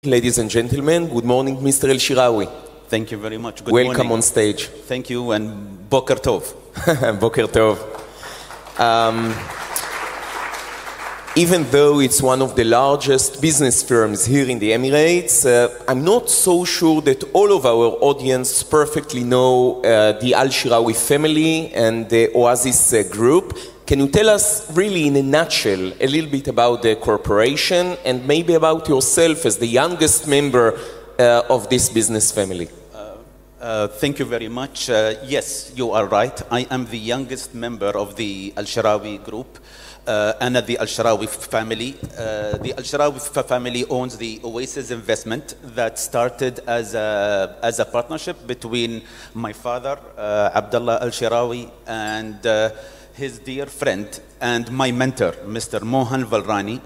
Ladies and gentlemen, good morning, Mr. Shiráoui. Thank you very much. Good Welcome morning. on stage. Thank you and Boker Tov. Boker Tov. Even though it's one of the largest business firms here in the Emirates, I'm not so sure that all of our audience perfectly know the Al-Shiráoui family and the Oasis group. Can you tell us really in a nutshell a little bit about the corporation and maybe about yourself as the youngest member of this business family? Thank you very much. Yes, you are right. I am the youngest member of the Al-Shiráoui group. And the Al-Shiráoui family. The Al-Shiráoui family owns the Oasis investment that started as a partnership between my father, Abdullah Al-Shiráoui, and his dear friend and my mentor, Mr. Mohan Valrani.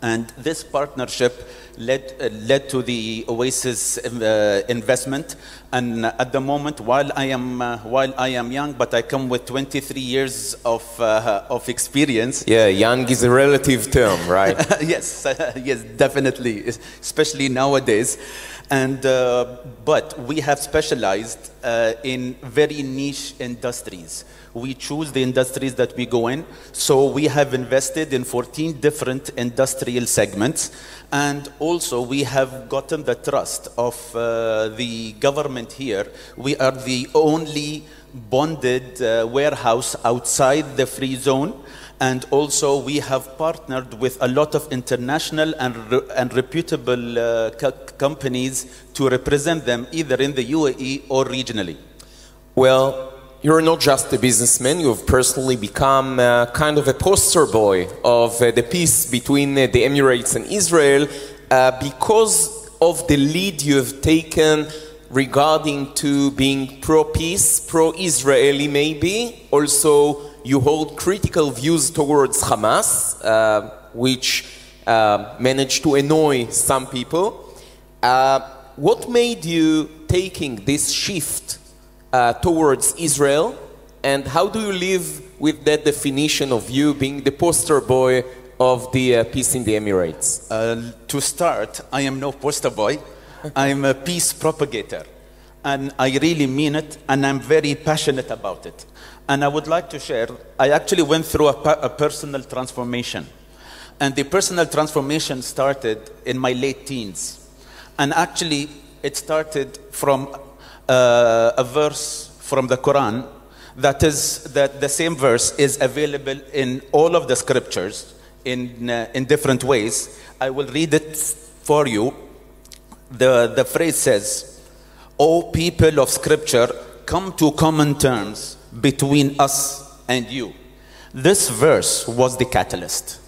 And this partnership led to the Oasis investment. And at the moment, while I am young, but I come with 23 years of experience. Yeah, young is a relative term, right? Yes, yes, definitely, especially nowadays. And but we have specialized in very niche industries. We choose the industries that we go in. So we have invested in 14 different industrial segments. And also we have gotten the trust of the government here. We are the only bonded warehouse outside the free zone. And also we have partnered with a lot of international and reputable companies to represent them either in the UAE or regionally. Well, you're not just a businessman, you've personally become kind of a poster boy of the peace between the Emirates and Israel because of the lead you've taken regarding to being pro-peace, pro-Israeli maybe. Also, you hold critical views towards Hamas, which managed to annoy some people. What made you taking this shift towards Israel, and how do you live with that definition of you being the poster boy of the peace in the Emirates? To start, I am no poster boy. I'm a peace propagator, and I really mean it, and I'm very passionate about it. And I would like to share, I actually went through a personal transformation, and the personal transformation started in my late teens, and actually it started from a verse from the Quran that the same verse is available in all of the scriptures in different ways. I will read it for you. The phrase says, "O people of scripture, come to common terms between us and you." This verse was the catalyst.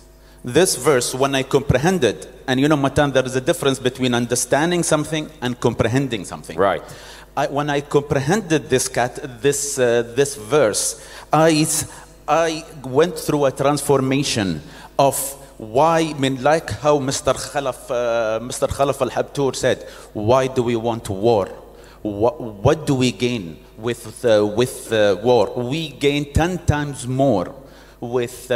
This verse, when I comprehended, and you know, Matan, there is a difference between understanding something and comprehending something. Right. When I comprehended this verse, I went through a transformation of why, I mean, like how Mr. Khalaf al-Habtour said, why do we want war? What do we gain with war? We gain 10 times more with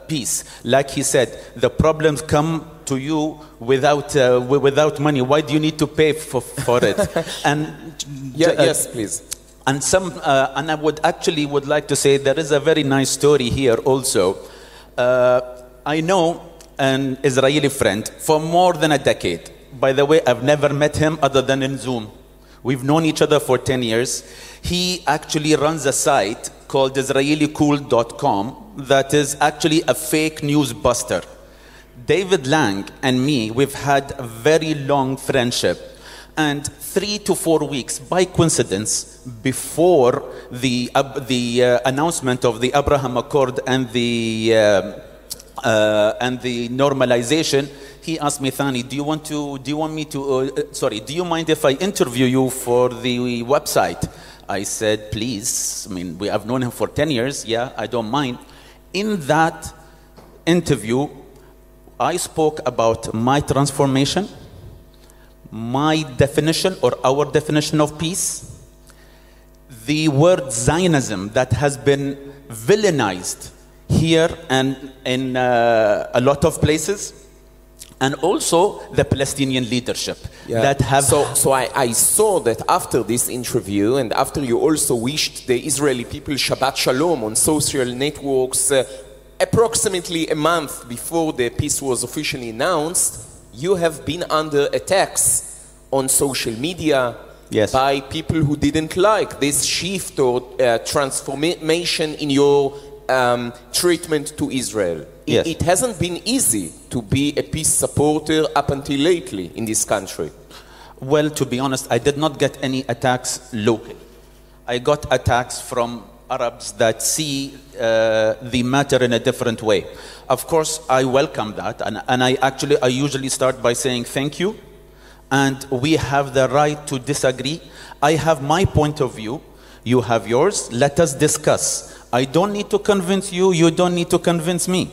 peace. Like he said, the problems come to you without money. Why do you need to pay for it? And yes, please. And and I would like to say there is a very nice story here also. I know an Israeli friend for more than a decade. By the way, I've never met him other than in Zoom. We've known each other for 10 years. He actually runs a site called IsraeliCool.com that is actually a fake news buster. David Lang and me, we've had a very long friendship. And 3 to 4 weeks, by coincidence, before the announcement of the Abraham Accord and the normalization, he asked me, "Thani, do you mind if I interview you for the website?" I said, "Please." I mean, I've known him for 10 years. Yeah, I don't mind. In that interview, I spoke about my transformation, my definition or our definition of peace, the word Zionism that has been villainized here and in a lot of places, and also the Palestinian leadership that have... So I saw that after this interview, and after you also wished the Israeli people Shabbat Shalom on social networks, approximately a month before the peace was officially announced, you have been under attacks on social media by people who didn't like this shift or transformation in your treatment to Israel. It hasn't been easy to be a peace supporter up until lately in this country. Well, to be honest, I did not get any attacks locally. I got attacks from Arabs that see the matter in a different way. Of course, I welcome that, and I usually start by saying thank you, and we have the right to disagree. I have my point of view, you have yours, let us discuss. I don't need to convince you, you don't need to convince me.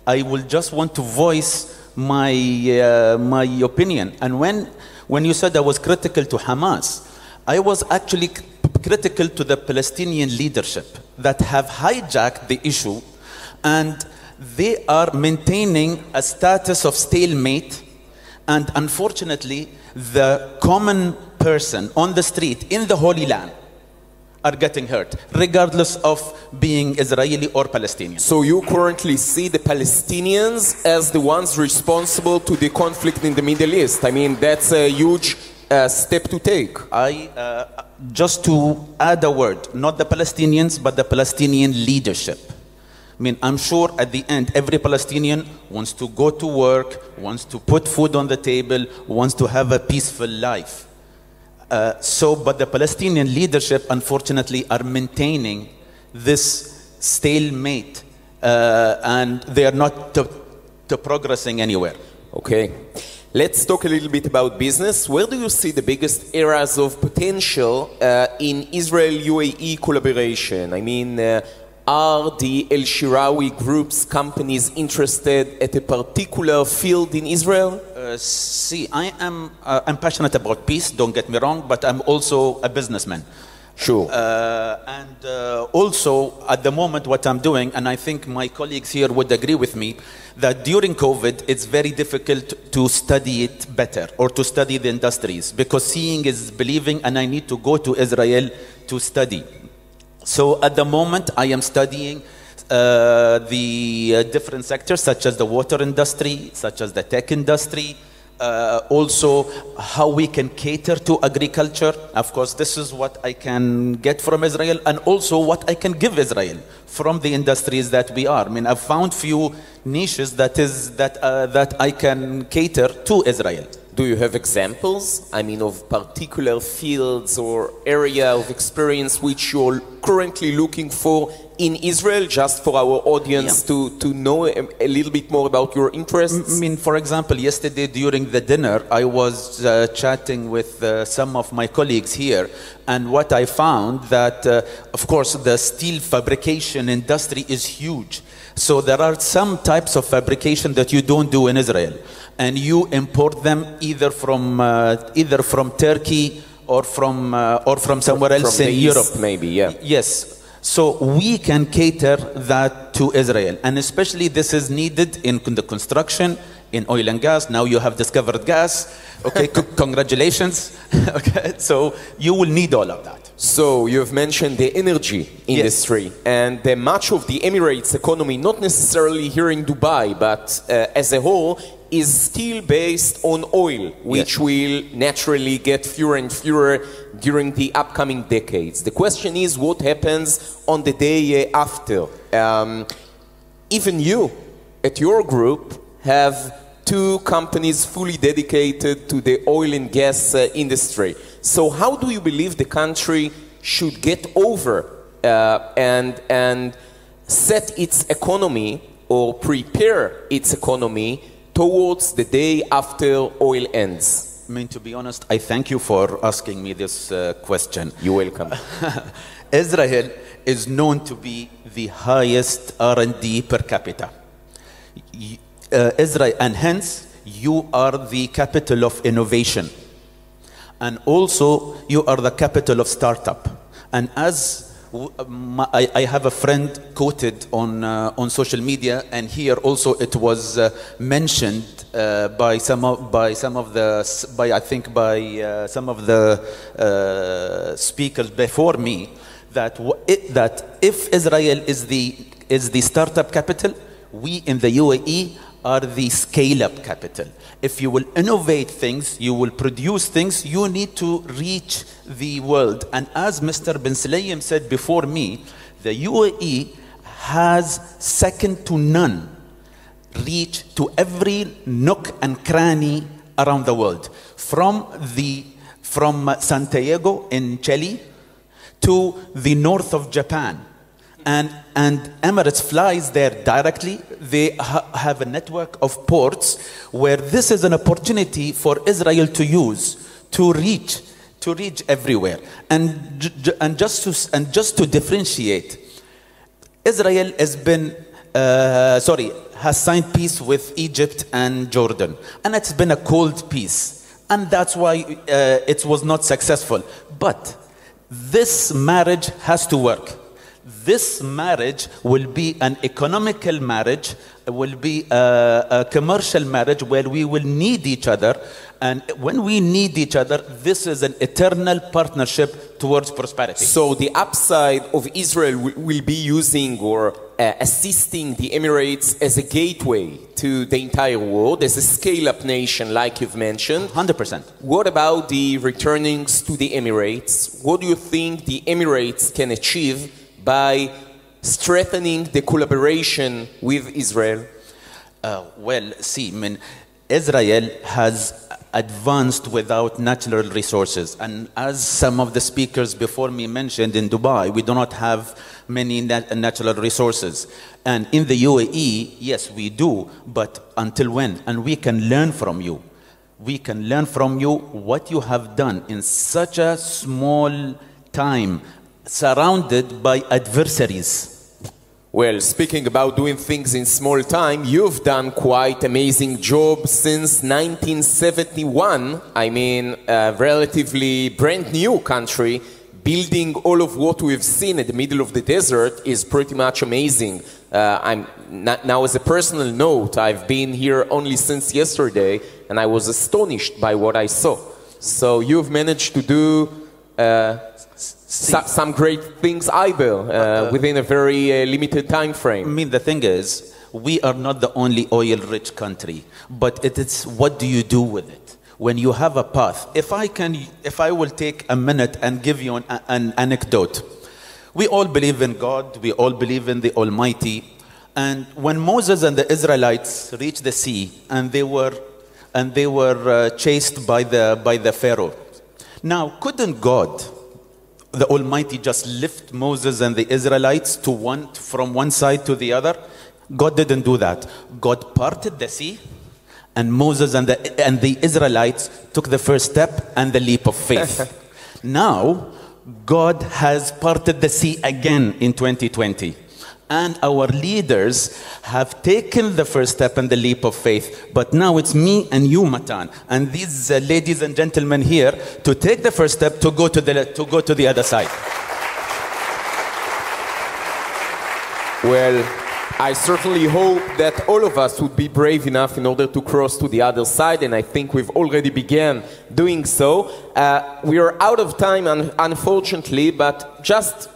I will just want to voice my opinion. And when you said I was critical to Hamas, I was actually critical to the Palestinian leadership that have hijacked the issue, and they are maintaining a status of stalemate, and unfortunately the common person on the street in the Holy Land are getting hurt, regardless of being Israeli or Palestinian. So you currently see the Palestinians as the ones responsible to the conflict in the Middle East. I mean, that's a huge step to take. Just to add a word, not the Palestinians, but the Palestinian leadership. I mean, I'm sure at the end, every Palestinian wants to go to work, wants to put food on the table, wants to have a peaceful life. But the Palestinian leadership, unfortunately, are maintaining this stalemate, and they are not progressing anywhere. Okay. Let's talk a little bit about business. Where do you see the biggest areas of potential in Israel-UAE collaboration? I mean, are the El Shiراoui Group's companies interested at a particular field in Israel? See, I'm passionate about peace, don't get me wrong, but I'm also a businessman. Sure. Also, at the moment, what I'm doing, and I think my colleagues here would agree with me, that during COVID, it's very difficult to study it better or to study the industries, because seeing is believing, and I need to go to Israel to study. So at the moment, I am studying the different sectors, such as the water industry, such as the tech industry, also how we can cater to agriculture. Of course, this is what I can get from Israel, and also what I can give Israel from the industries that we are. I mean, I've found few niches that I can cater to Israel. Do you have examples, I mean, of particular fields or area of experience which you're currently looking for in Israel, just for our audience to know a little bit more about your interests? I mean, for example, yesterday during the dinner, I was chatting with some of my colleagues here, and what I found that, of course, the steel fabrication industry is huge. So there are some types of fabrication that you don't do in Israel, and you import them either from Turkey or from somewhere else in Europe. East, maybe, yeah. Yes. So we can cater that to Israel, and especially this is needed in the construction, in oil and gas. Now you have discovered gas. Okay, congratulations. Okay, so you will need all of that. So you've mentioned the energy industry, and much of the Emirates economy, not necessarily here in Dubai, but as a whole, is still based on oil, which will naturally get fewer and fewer during the upcoming decades. The question is, what happens on the day after? Even you, at your group, have two companies fully dedicated to the oil and gas industry. So how do you believe the country should get over and set its economy or prepare its economy towards the day after oil ends? I mean, to be honest, I thank you for asking me this question. You're welcome. Israel is known to be the highest R&D per capita. Israel, and hence you are the capital of innovation, and also you are the capital of startup. And as I have a friend quoted on social media, and here also it was mentioned by some of the speakers before me, that if Israel is the startup capital, we in the UAE are the scale-up capital. If you will innovate things, you will produce things, you need to reach the world. And as Mr. Bin Sulayem said before me, the UAE has second to none reach to every nook and cranny around the world. From Santiago in Chile to the north of Japan. And Emirates flies there directly. They have a network of ports where this is an opportunity for Israel to use to reach everywhere. And just to differentiate, Israel has signed peace with Egypt and Jordan, and it's been a cold peace, and that's why it was not successful. But this marriage has to work. This marriage will be an economical marriage, will be a commercial marriage where we will need each other. And when we need each other, this is an eternal partnership towards prosperity. So the upside of Israel will be using or assisting the Emirates as a gateway to the entire world, as a scale-up nation, like you've mentioned. 100%. What about the returnings to the Emirates? What do you think the Emirates can achieve by strengthening the collaboration with Israel? Well, see, Israel has advanced without natural resources. And as some of the speakers before me mentioned, in Dubai, we do not have many natural resources. And in the UAE, yes, we do, but until when? And we can learn from you. We can learn from you what you have done in such a small time, surrounded by adversaries. Well, speaking about doing things in small time, you've done quite amazing job since 1971. I mean, a relatively brand new country. Building all of what we've seen at the middle of the desert is pretty much amazing. Now, as a personal note, I've been here only since yesterday, and I was astonished by what I saw. So you've managed to do some great things either within a very limited time frame. I mean, the thing is, we are not the only oil-rich country, but it's what do you do with it? When you have a path, if I will take a minute and give you an anecdote. We all believe in God, we all believe in the Almighty, and when Moses and the Israelites reached the sea, and they were chased by the Pharaoh. Now, couldn't God, the Almighty, just lift Moses and the Israelites from one side to the other? God didn't do that. God parted the sea, and Moses and the Israelites took the first step and the leap of faith. Now, God has parted the sea again in 2020. And our leaders have taken the first step and the leap of faith. But now it's me and you, Matan, and these ladies and gentlemen here to take the first step to go to the other side. Well, I certainly hope that all of us would be brave enough in order to cross to the other side, and I think we've already began doing so. We are out of time, unfortunately, but just,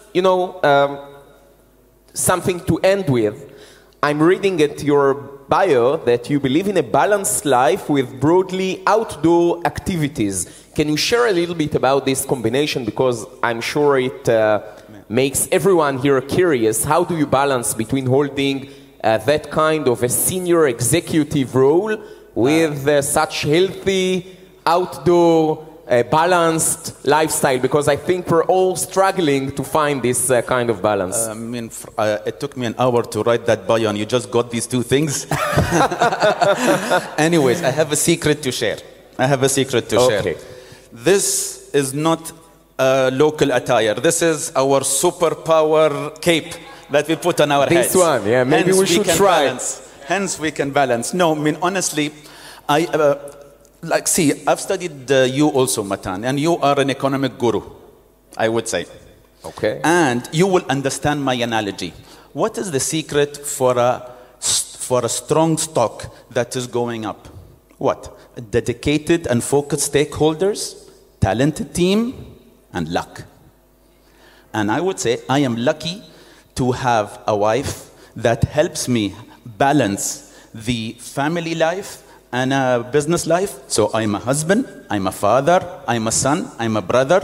something to end with. I'm reading at your bio that you believe in a balanced life with broadly outdoor activities. Can you share a little bit about this combination? Because I'm sure it makes everyone here curious. How do you balance between holding that kind of a senior executive role with such healthy outdoor balanced lifestyle? Because I think we're all struggling to find this kind of balance. It took me an hour to write that bio, and you just got these two things. Anyways, I have a secret to share. Okay. This is not local attire. This is our superpower cape that we put on our heads. This one, yeah, maybe we should try. Hence we can balance. No, honestly, I've studied you also, Matan, and you are an economic guru, I would say. Okay. And you will understand my analogy. What is the secret for a strong stock that is going up? What? Dedicated and focused stakeholders, talented team, and luck. And I would say I am lucky to have a wife that helps me balance the family life and a business life. So I'm a husband, I'm a father, I'm a son, I'm a brother,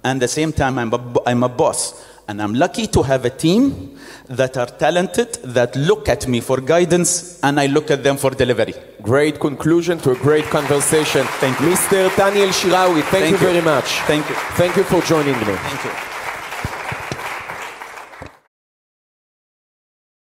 and at the same time I'm a boss. And I'm lucky to have a team that are talented, that look at me for guidance, and I look at them for delivery. Great conclusion to a great conversation. Thank you. Mr. T'aani Shiráoui, thank you very much. Thank you. Thank you for joining me. Thank you.